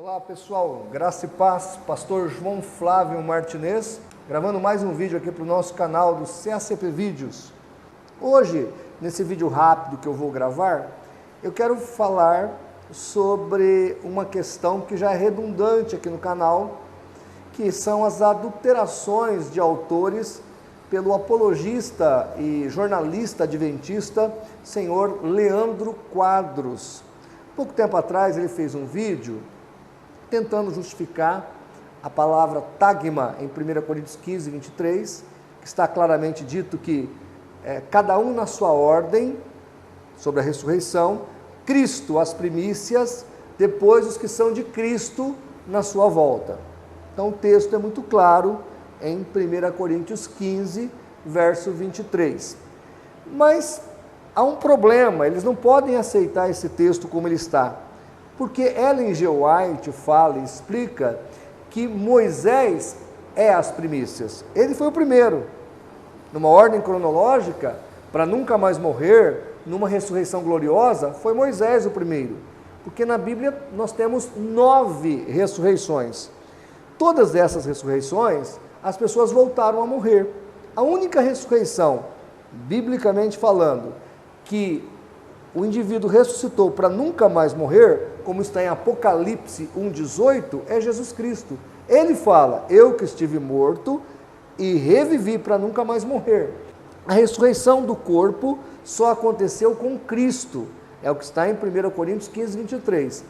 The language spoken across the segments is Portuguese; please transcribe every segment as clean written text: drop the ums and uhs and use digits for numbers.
Olá pessoal, graça e paz, pastor João Flávio Martinez, gravando mais um vídeo aqui para o nosso canal do CACP Vídeos. Hoje, nesse vídeo rápido que eu vou gravar, eu quero falar sobre uma questão que já é redundante aqui no canal, que são as adulterações de autores pelo apologista e jornalista adventista, senhor Leandro Quadros. Pouco tempo atrás ele fez um vídeo tentando justificar a palavra tagma em 1 Coríntios 15, 23, que está claramente dito que cada um na sua ordem, sobre a ressurreição, Cristo as primícias, depois os que são de Cristo na sua volta. Então o texto é muito claro em 1 Coríntios 15, verso 23. Mas há um problema, eles não podem aceitar esse texto como ele está. Porque Ellen G. White fala e explica que Moisés é as primícias. Ele foi o primeiro, numa ordem cronológica, para nunca mais morrer, numa ressurreição gloriosa, foi Moisés o primeiro. Porque na Bíblia nós temos 9 ressurreições. Todas essas ressurreições, as pessoas voltaram a morrer. A única ressurreição, biblicamente falando, que o indivíduo ressuscitou para nunca mais morrer, como está em Apocalipse 1,18, é Jesus Cristo. Ele fala, eu que estive morto e revivi para nunca mais morrer. A ressurreição do corpo só aconteceu com Cristo, é o que está em 1 Coríntios 15, 23.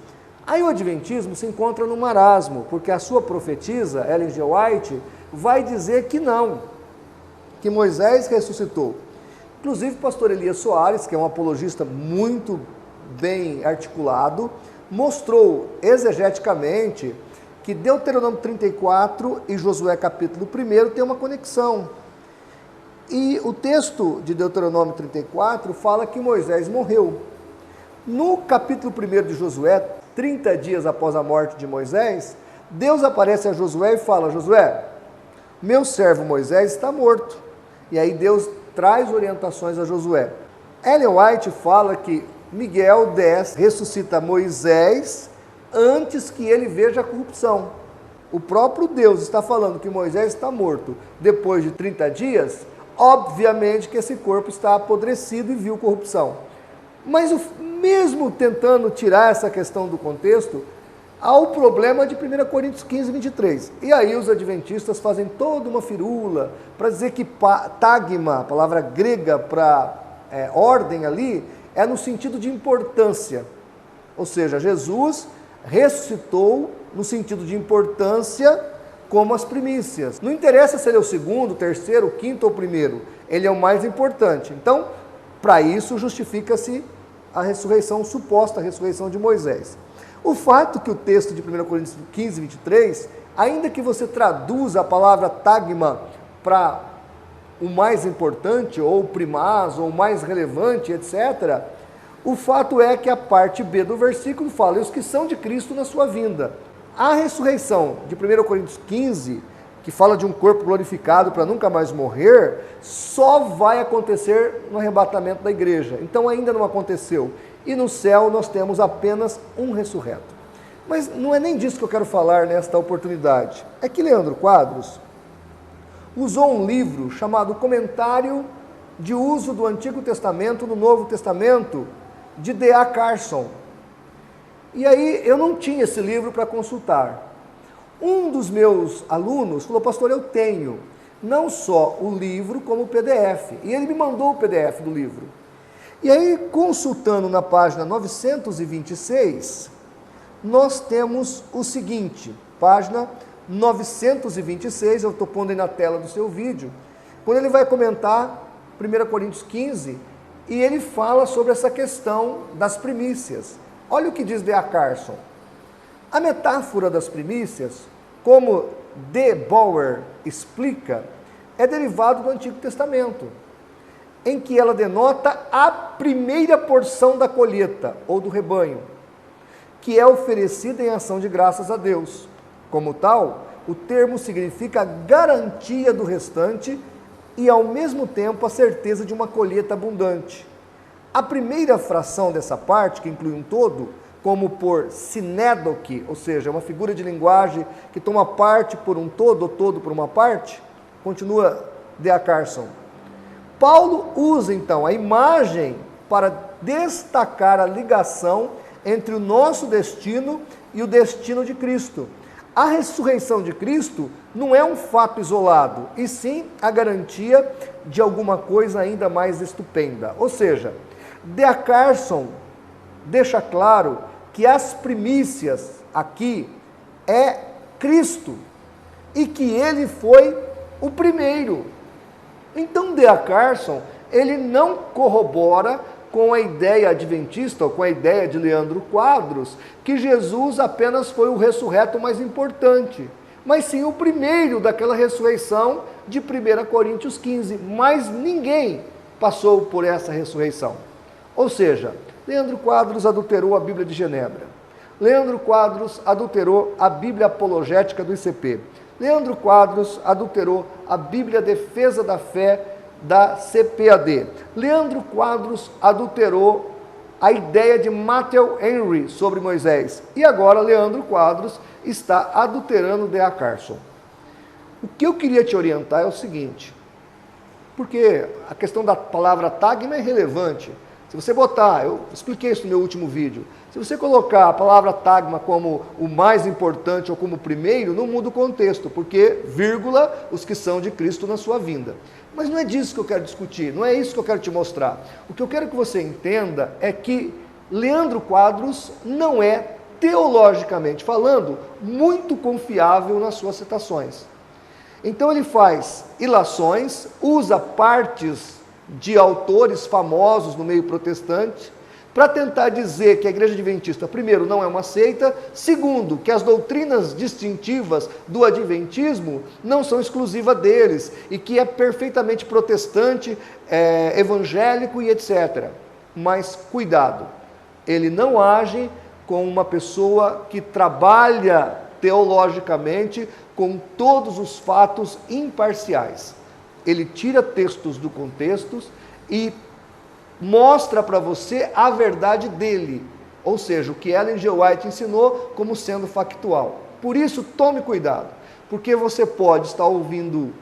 Aí o Adventismo se encontra no marasmo, porque a sua profetisa, Ellen G. White, vai dizer que não, que Moisés ressuscitou. Inclusive, o pastor Elias Soares, que é um apologista muito bem articulado, mostrou exegeticamente que Deuteronômio 34 e Josué capítulo 1 tem uma conexão. E o texto de Deuteronômio 34 fala que Moisés morreu. No capítulo 1 de Josué, 30 dias após a morte de Moisés, Deus aparece a Josué e fala, Josué, meu servo Moisés está morto. E aí Deus traz orientações a Josué. Ellen White fala que Miguel desce, ressuscita Moisés antes que ele veja a corrupção. O próprio Deus está falando que Moisés está morto depois de 30 dias, obviamente que esse corpo está apodrecido e viu corrupção. Mas mesmo tentando tirar essa questão do contexto, há o problema de 1 Coríntios 15, 23. E aí os adventistas fazem toda uma firula para dizer que tagma, a palavra grega para ordem ali, é no sentido de importância. Ou seja, Jesus ressuscitou no sentido de importância como as primícias. Não interessa se ele é o segundo, o terceiro, o quinto ou o primeiro, ele é o mais importante. Então, para isso justifica-se a ressurreição, suposta ressurreição de Moisés. O fato que o texto de 1 Coríntios 15, 23, ainda que você traduza a palavra tagma para o mais importante, ou primaz, ou mais relevante, etc., o fato é que a parte B do versículo fala, e os que são de Cristo na sua vinda. A ressurreição de 1 Coríntios 15, que fala de um corpo glorificado para nunca mais morrer, só vai acontecer no arrebatamento da igreja. Então ainda não aconteceu. E no céu nós temos apenas um ressurreto. Mas não é nem disso que eu quero falar nesta oportunidade. É que Leandro Quadros usou um livro chamado Comentário de Uso do Antigo Testamento no Novo Testamento, de D.A. Carson. E aí eu não tinha esse livro para consultar. Um dos meus alunos falou, pastor, eu tenho não só o livro, como o PDF. E ele me mandou o PDF do livro. E aí, consultando na página 926, nós temos o seguinte, página 926, eu estou pondo aí na tela do seu vídeo, quando ele vai comentar 1 Coríntios 15, e ele fala sobre essa questão das primícias. Olha o que diz D.A. Carson. A metáfora das primícias, como D. Bauer explica, é derivado do Antigo Testamento, em que ela denota a primeira porção da colheita, ou do rebanho, que é oferecida em ação de graças a Deus. Como tal, o termo significa a garantia do restante e, ao mesmo tempo, a certeza de uma colheita abundante. A primeira fração dessa parte, que inclui um todo, como por sinédoque, ou seja, uma figura de linguagem que toma parte por um todo, ou todo por uma parte, continua D.A. Carson. Paulo usa então a imagem para destacar a ligação entre o nosso destino e o destino de Cristo. A ressurreição de Cristo não é um fato isolado, e sim a garantia de alguma coisa ainda mais estupenda. Ou seja, D.A. Carson deixa claro que as primícias aqui é Cristo e que ele foi o primeiro. Então D.A. Carson, ele não corrobora com a ideia adventista, ou com a ideia de Leandro Quadros, que Jesus apenas foi o ressurreto mais importante, mas sim o primeiro daquela ressurreição de 1 Coríntios 15, mas ninguém passou por essa ressurreição. Ou seja, Leandro Quadros adulterou a Bíblia de Genebra. Leandro Quadros adulterou a Bíblia Apologética do ICP. Leandro Quadros adulterou a Bíblia Defesa da Fé da CPAD. Leandro Quadros adulterou a ideia de Matthew Henry sobre Moisés. E agora Leandro Quadros está adulterando D.A. Carson. O que eu queria te orientar é o seguinte, porque a questão da palavra tagma é relevante. Se você botar, eu expliquei isso no meu último vídeo, se você colocar a palavra tagma como o mais importante ou como o primeiro, não muda o contexto, porque, vírgula, os que são de Cristo na sua vinda. Mas não é disso que eu quero discutir, não é isso que eu quero te mostrar. O que eu quero que você entenda é que Leandro Quadros não é, teologicamente falando, muito confiável nas suas citações. Então ele faz ilações, usa partes de autores famosos no meio protestante, para tentar dizer que a Igreja Adventista, primeiro, não é uma seita, segundo, que as doutrinas distintivas do Adventismo não são exclusivas deles, e que é perfeitamente protestante, evangélico e etc. Mas cuidado, ele não age com uma pessoa que trabalha teologicamente com todos os fatos imparciais. Ele tira textos do contexto e mostra para você a verdade dele, ou seja, o que Ellen G. White ensinou como sendo factual. Por isso, tome cuidado, porque você pode estar ouvindo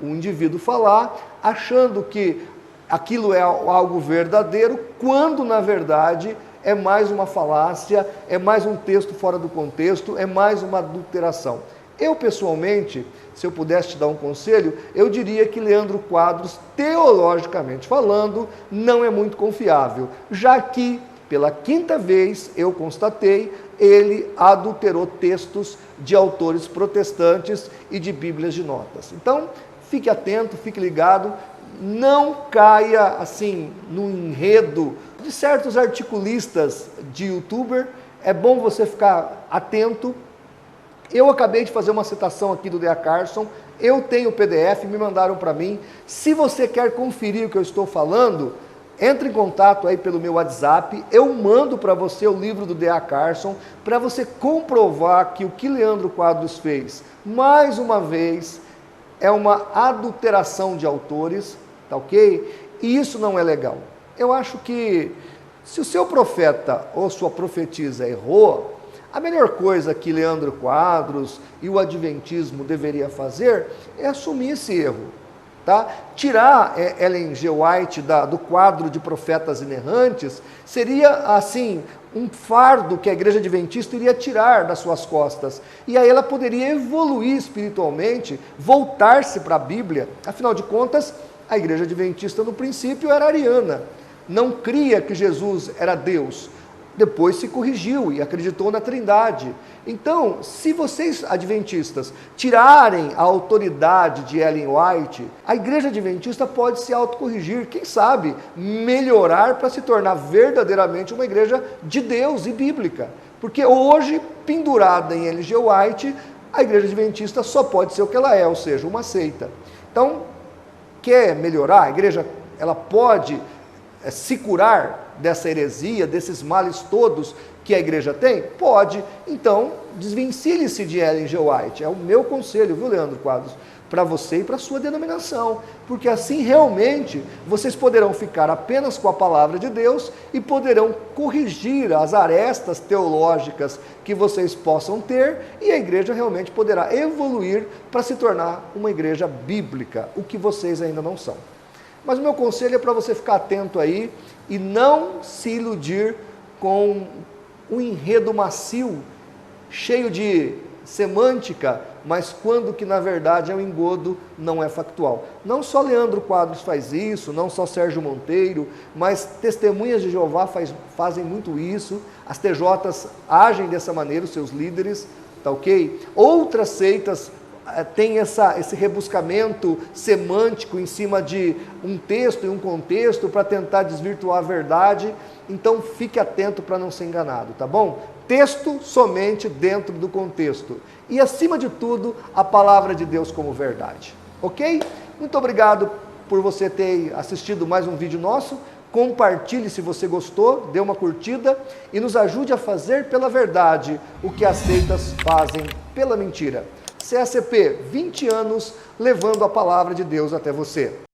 um indivíduo falar, achando que aquilo é algo verdadeiro, quando na verdade é mais uma falácia, é mais um texto fora do contexto, é mais uma adulteração. Eu, pessoalmente, se eu pudesse te dar um conselho, eu diria que Leandro Quadros, teologicamente falando, não é muito confiável, já que, pela quinta vez, eu constatei, ele adulterou textos de autores protestantes e de bíblias de notas. Então, fique atento, fique ligado, não caia, assim, no enredo de certos articulistas de youtuber, é bom você ficar atento. Eu acabei de fazer uma citação aqui do D.A. Carson, eu tenho o PDF, me mandaram para mim. Se você quer conferir o que eu estou falando, entre em contato aí pelo meu WhatsApp, eu mando para você o livro do D.A. Carson, para você comprovar que o que Leandro Quadros fez, mais uma vez, é uma adulteração de autores, tá ok? E isso não é legal. Eu acho que, se o seu profeta ou sua profetisa errou, a melhor coisa que Leandro Quadros e o Adventismo deveria fazer é assumir esse erro, tá? Tirar Ellen G. White do quadro de profetas inerrantes seria, assim, um fardo que a Igreja Adventista iria tirar das suas costas. E aí ela poderia evoluir espiritualmente, voltar-se para a Bíblia. Afinal de contas, a Igreja Adventista no princípio era ariana, não cria que Jesus era Deus. Depois se corrigiu e acreditou na Trindade. Então, se vocês adventistas tirarem a autoridade de Ellen White, a Igreja Adventista pode se autocorrigir, quem sabe melhorar para se tornar verdadeiramente uma igreja de Deus e bíblica. Porque hoje, pendurada em Ellen G. White, a Igreja Adventista só pode ser o que ela é, ou seja, uma seita. Então, quer melhorar? A igreja ela pode se curar dessa heresia, desses males todos que a igreja tem? Pode. Então, desvencilhe-se de Ellen G. White. É o meu conselho, viu, Leandro Quadros? Para você e para a sua denominação. Porque assim, realmente, vocês poderão ficar apenas com a palavra de Deus e poderão corrigir as arestas teológicas que vocês possam ter, e a igreja realmente poderá evoluir para se tornar uma igreja bíblica, o que vocês ainda não são. Mas o meu conselho é para você ficar atento aí e não se iludir com um enredo macio, cheio de semântica, mas quando que na verdade é um engodo, não é factual. Não só Leandro Quadros faz isso, não só Sérgio Monteiro, mas testemunhas de Jeová fazem muito isso, as TJs agem dessa maneira, os seus líderes, tá ok? Outras seitas têm esse rebuscamento semântico em cima de um texto e um contexto para tentar desvirtuar a verdade, então fique atento para não ser enganado, tá bom? Texto somente dentro do contexto. E, acima de tudo, a palavra de Deus como verdade. Ok? Muito obrigado por você ter assistido mais um vídeo nosso. Compartilhe se você gostou, dê uma curtida e nos ajude a fazer pela verdade o que as seitas fazem pela mentira. CACP, 20 anos levando a palavra de Deus até você.